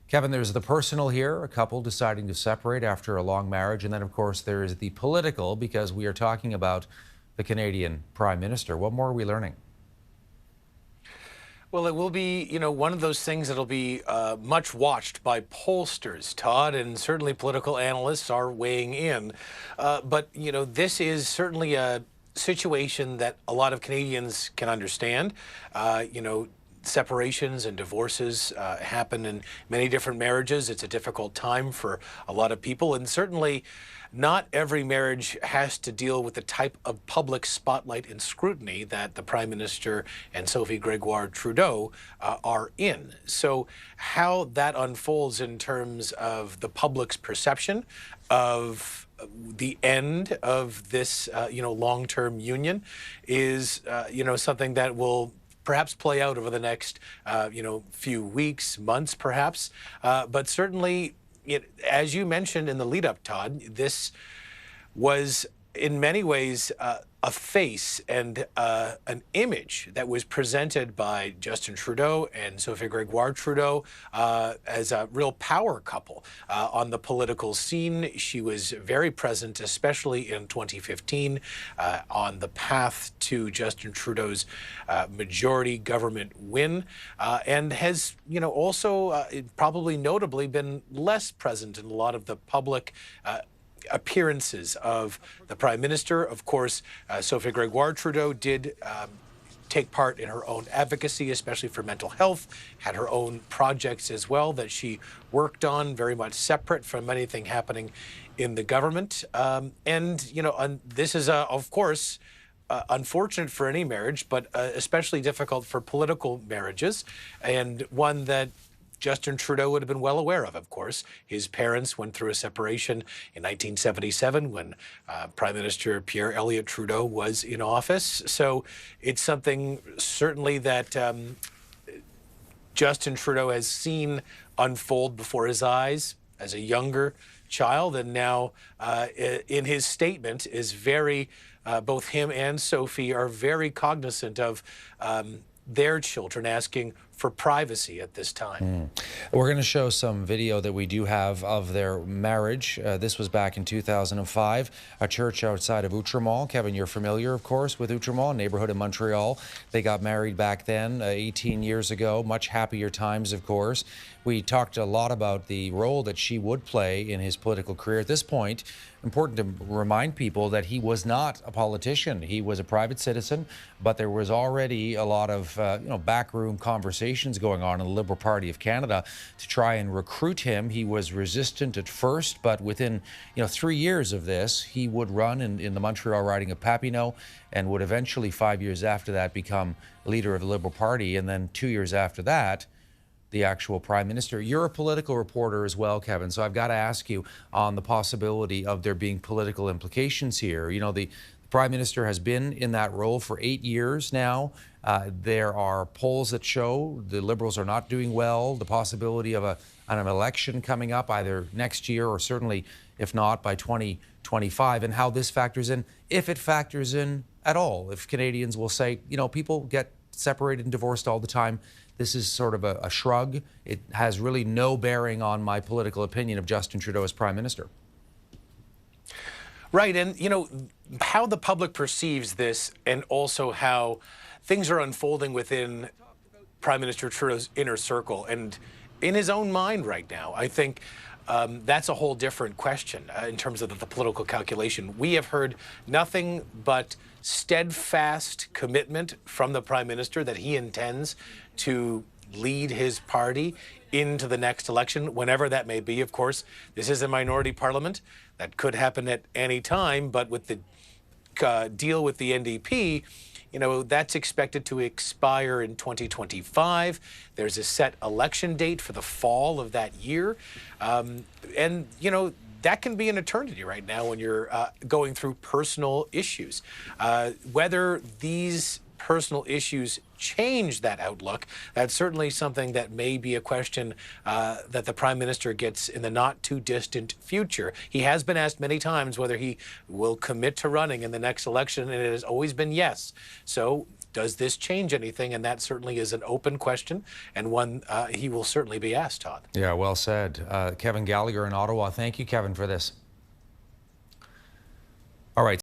Kevin, there's the personal here, a couple deciding to separate after a long marriage. And then, of course, there is the political, because we are talking about the Canadian Prime Minister. What more are we learning? Well, it will be, one of those things that'll be much watched by pollsters, Todd, and certainly political analysts are weighing in. But, this is certainly a situation that a lot of Canadians can understand. Separations and divorces happen in many different marriages. It's a difficult time for a lot of people, and certainly not every marriage has to deal with the type of public spotlight and scrutiny that the Prime Minister and Sophie Gregoire Trudeau are in. So how that unfolds in terms of the public's perception of the end of this, long-term union is, something that will perhaps play out over the next, few weeks, months, perhaps. But certainly, as you mentioned in the lead-up, Todd, this was in many ways a face and an image that was presented by Justin Trudeau and Sophie Gregoire Trudeau as a real power couple on the political scene. She was very present, especially in 2015, on the path to Justin Trudeau's majority government win, and has, also probably notably been less present in a lot of the public appearances of the Prime Minister. Of course, Sophie Gregoire Trudeau did take part in her own advocacy, especially for mental health, had her own projects as well that she worked on, very much separate from anything happening in the government. This is, of course, unfortunate for any marriage, but especially difficult for political marriages, and one that Justin Trudeau would have been well aware of course. His parents went through a separation in 1977 when Prime Minister Pierre Elliott Trudeau was in office. So it's something certainly that Justin Trudeau has seen unfold before his eyes as a younger child, and now in his statement is very, both him and Sophie are very cognizant of their children asking for privacy at this time. We're going to show some video that we do have of their marriage. This was back in 2005, a church outside of Outremont. Kevin, you're familiar, of course, with Outremont, neighborhood in Montreal. They got married back then, 18 years ago. Much happier times, of course. We talked a lot about the role that she would play in his political career. At this point, important to remind people that he was not a politician. He was a private citizen, but there was already a lot of backroom conversations going on in the Liberal Party of Canada to try and recruit him. He was resistant at first, but within 3 years of this, he would run in the Montreal riding of Papineau and would eventually, 5 years after that, become leader of the Liberal Party. And then 2 years after that, the actual Prime Minister. You're a political reporter as well, Kevin, so I've got to ask you on the possibility of there being political implications here. The Prime Minister has been in that role for 8 years now. There are polls that show the Liberals are not doing well. The possibility of an election coming up either next year or certainly, if not, by 2025, and how this factors in, if it factors in at all. If Canadians will say, people get separated and divorced all the time. This is sort of a shrug. It has really no bearing on my political opinion of Justin Trudeau as Prime Minister. Right, and how the public perceives this, and also how things are unfolding within Prime Minister Trudeau's inner circle and in his own mind right now. I think that's a whole different question in terms of the political calculation. We have heard nothing but steadfast commitment from the Prime Minister that he intends to lead his party into the next election, whenever that may be. Of course, this is a minority parliament. That could happen at any time, but with the deal with the NDP, that's expected to expire in 2025. There's a set election date for the fall of that year. That can be an eternity right now when you're going through personal issues. Whether these personal issues change that outlook, that's certainly something that may be a question that the Prime Minister gets in the not too distant future. He has been asked many times whether he will commit to running in the next election, and it has always been yes. So Does this change anything? And that certainly is an open question, and one he will certainly be asked, Todd. Yeah, well said. Kevin Gallagher in Ottawa. Thank you, Kevin, for this. All right.